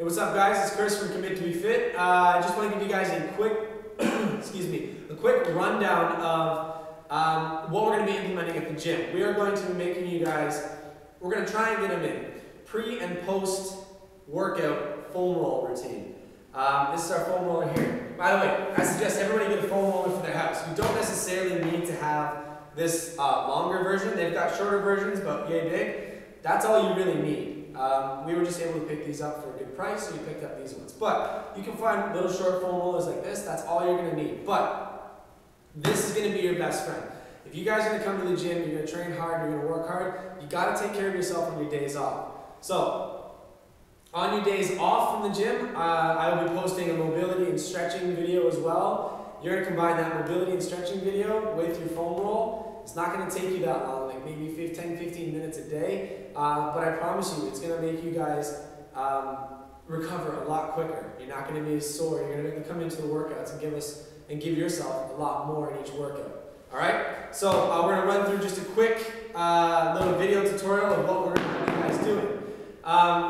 Hey, what's up, guys? It's Chris from Commit to Be Fit. I just want to give you guys a quick, excuse me, a quick rundown of what we're going to be implementing at the gym. We are going to be making you guys, we're going to try and get them in pre and post workout foam roll routine. This is our foam roller here. By the way, I suggest everybody get a foam roller for their house. You don't necessarily need to have this longer version. They've got shorter versions, but yay big. That's all you really need. We were just able to pick these up for a good price, so we picked up these ones. But you can find little short foam rollers like this. That's all you're going to need. But this is going to be your best friend. If you guys are going to come to the gym, you're going to train hard, you're going to work hard, you got to take care of yourself on your days off. So, on your days off from the gym, I will be posting a mobility and stretching video as well. You're going to combine that mobility and stretching video with your foam roll. It's not going to take you that long, like maybe 10-15 minutes a day, but I promise you, it's going to make you guys recover a lot quicker. You're not going to be as sore. You're going to be able to come into the workouts and give yourself a lot more in each workout. All right. So we're going to run through just a quick little video tutorial of what we're going to have you guys doing.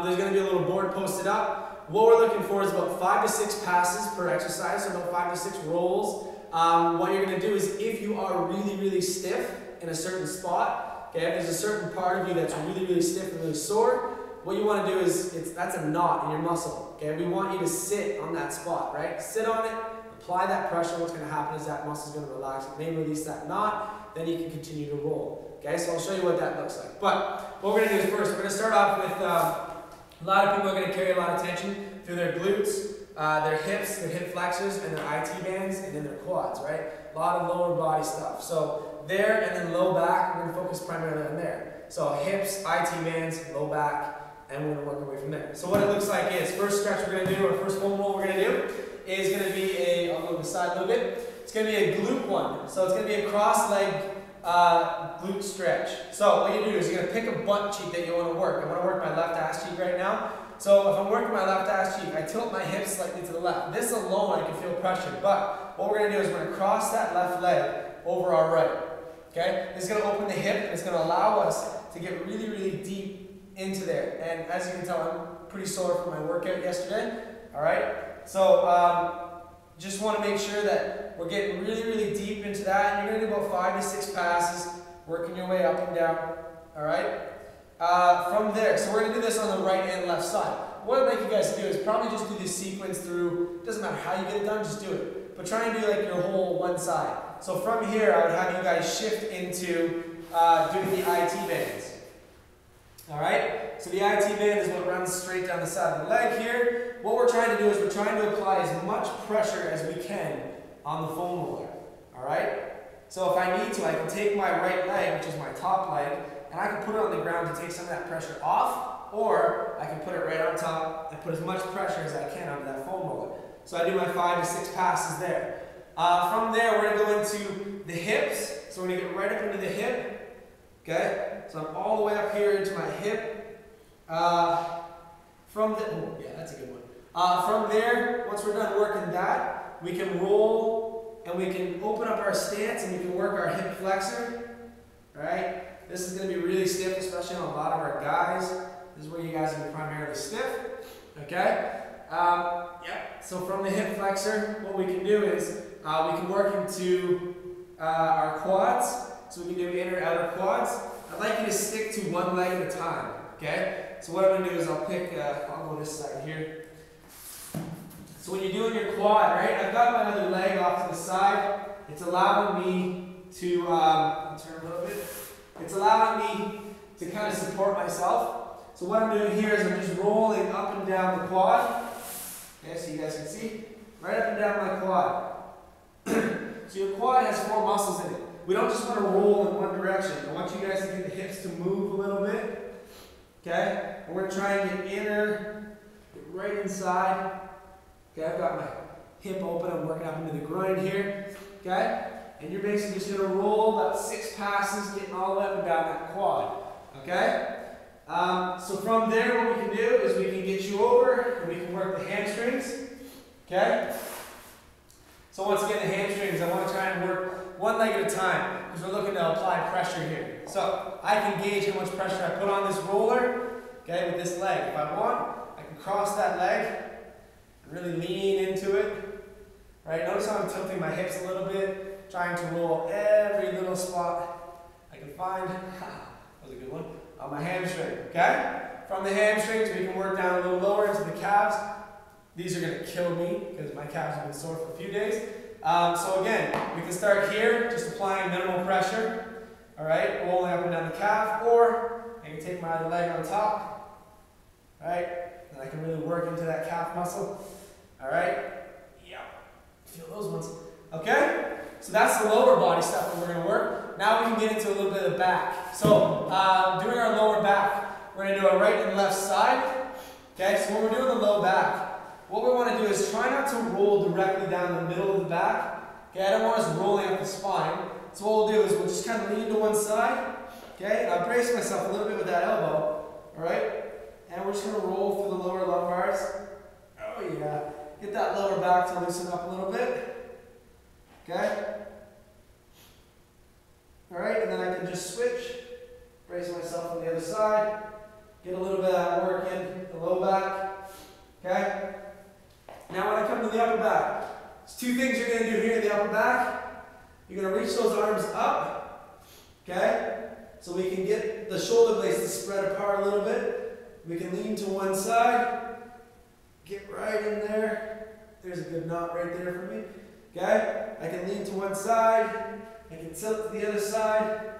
There's going to be a little board posted up. What we're looking for is about 5 to 6 passes per exercise, so about 5 to 6 rolls. What you're going to do is, if you are really, really stiff in a certain spot, okay, if there's a certain part of you that's really, really stiff and really sore, what you want to do is, that's a knot in your muscle, okay? We want you to sit on that spot, right? Sit on it, apply that pressure. What's going to happen is that muscle is going to relax. It may release that knot, then you can continue to roll, okay? So I'll show you what that looks like. But what we're going to do is first, we're going to start off with, a lot of people are going to carry a lot of tension through their glutes, their hips, their hip flexors, and their IT bands, and then their quads, right? A lot of lower body stuff. So there and then low back, we're going to focus primarily on there. So hips, IT bands, low back, and we're going to work our way from there. So what it looks like is, first stretch we're going to do, or first foam roll we're going to do, is going to be I'll go to the side a little bit. It's going to be a glute one. So it's going to be a cross leg glute stretch. So what you do is you're going to pick a butt cheek that you want to work. I want to work my left ass cheek right now. So if I'm working my left ass cheek, I tilt my hips slightly to the left. This alone, I can feel pressure. But what we're going to do is we're going to cross that left leg over our right. Okay? This is going to open the hip, and it's going to allow us to get really, really deep into there. And as you can tell, I'm pretty sore from my workout yesterday. All right? So just want to make sure that we're getting really, really deep into that. And you're going to do about 5 to 6 passes, working your way up and down. All right? From there, so we're going to do this on the right and left side. What I'd like you guys to do is probably just do this sequence through, it doesn't matter how you get it done, just do it. But try and do like your whole one side. So from here, I would have you guys shift into doing the IT bands. Alright, so the IT band is what runs straight down the side of the leg here. What we're trying to do is we're trying to apply as much pressure as we can on the foam roller. Alright, so if I need to, I can take my right leg, which is my top leg, and I can put it on the ground to take some of that pressure off, or I can put it right on top and put as much pressure as I can onto that foam roller. So I do my 5 to 6 passes there. From there, we're going to go into the hips. So we're going to get right up into the hip. Okay? So I'm all the way up here into my hip. Oh yeah, that's a good one. From there, once we're done working that, we can roll and we can open up our stance and we can work our hip flexor. Alright? This is going to be really stiff, especially on a lot of our guys. This is where you guys are going to be primarily stiff. Okay? So from the hip flexor, what we can do is we can work into our quads. So we can do inner, outer quads. I'd like you to stick to one leg at a time. Okay? So what I'm going to do is I'll go this side here. So when you're doing your quad, right? I've got my other leg off to the side. It's allowing me to turn a little bit. It's allowing me to kind of support myself. So what I'm doing here is I'm just rolling up and down the quad. Okay, so you guys can see. Right up and down my quad. So your quad has 4 muscles in it. We don't just want to roll in one direction. I want you guys to get the hips to move a little bit. Okay? And we're trying to get inner, get right inside. Okay, I've got my hip open. I'm working up into the groin here. Okay? And you're basically just going to roll about 6 passes, getting all the way up and down that quad. Okay? So from there, what we can do is we can get you over and we can work the hamstrings. Okay? So once again, the hamstrings, I want to try and work one leg at a time because we're looking to apply pressure here. So I can gauge how much pressure I put on this roller, okay, with this leg. If I want, I can cross that leg really lean into it. Right? Notice how I'm tilting my hips a little bit, trying to roll every little spot I can find. That was a good one. On my hamstring, okay? From the hamstrings, we can work down a little lower into the calves. These are gonna kill me because my calves have been sore for a few days. So again, we can start here, just applying minimal pressure. All right, rolling up and down the calf, or I can take my other leg on top. All right, and I can really work into that calf muscle. All right, yeah, feel those ones. Okay, so that's the lower body stuff that we're gonna work. Now we can get into a little bit of the back. So doing our lower back, we're gonna do our right and left side. Okay, so when we're doing the low back, what we want to do is try not to roll directly down the middle of the back. Okay, I don't want us rolling up the spine. So what we'll do is we'll just kind of lean to one side. Okay, and I'll brace myself a little bit with that elbow. All right, and we're just going to roll through the lower lumbars. Oh yeah, get that lower back to loosen up a little bit. Okay. All right, and then I can just switch, brace myself on the other side, get a little bit of that work in the low back. Okay. Now when I come to the upper back, there's two things you're going to do here in the upper back. You're going to reach those arms up, okay? So we can get the shoulder blades to spread apart a little bit. We can lean to one side, get right in there. There's a good knot right there for me, okay? I can lean to one side, I can tilt to the other side,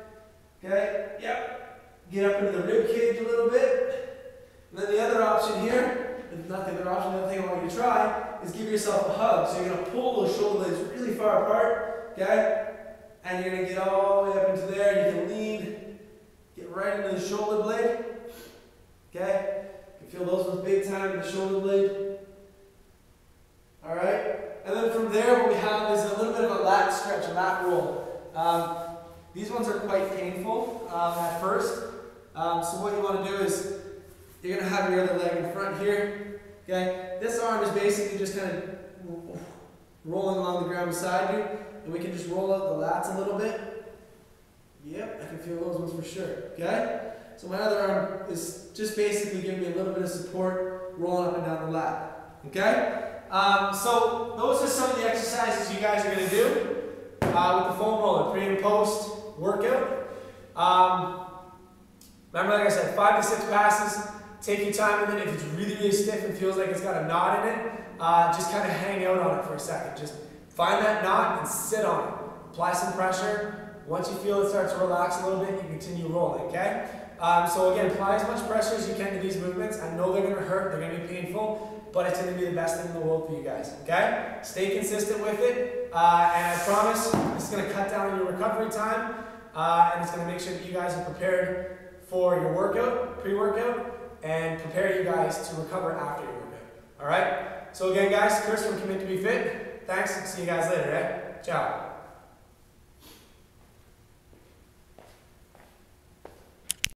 okay? Yep. Get up into the rib cage a little bit. And then the other option here, not the other option, the other thing I want you to try is give yourself a hug. So you're going to pull those shoulder blades really far apart, okay? And you're going to get all the way up into there. You can lean, get right into the shoulder blade, okay? You can feel those ones big time in the shoulder blade. All right? And then from there, what we have is a little bit of a lat stretch, a lat roll. These ones are quite painful at first. So what you want to do is you're going to have your other leg in front here, okay? This arm is basically just kind of rolling along the ground beside you, and we can just roll out the lats a little bit. Yep, I can feel those ones for sure, okay? So my other arm is just basically giving me a little bit of support, rolling up and down the lat, okay? So those are some of the exercises you guys are going to do with the foam roller, pre and post workout. Remember, like I said, 5 to 6 passes. Take your time with it. If it's really, really stiff and feels like it's got a knot in it, just kind of hang out on it for a second. Just find that knot and sit on it. Apply some pressure. Once you feel it start to relax a little bit, you continue rolling, okay? So again, apply as much pressure as you can to these movements. I know they're going to hurt, they're going to be painful, but it's going to be the best thing in the world for you guys, okay? Stay consistent with it, and I promise this is going to cut down your recovery time, and it's going to make sure that you guys are prepared for your workout, pre-workout, and prepare you guys to recover after your workout. All right? So again, guys, Chris from Commit to Be Fit. Thanks. See you guys later, eh? Ciao.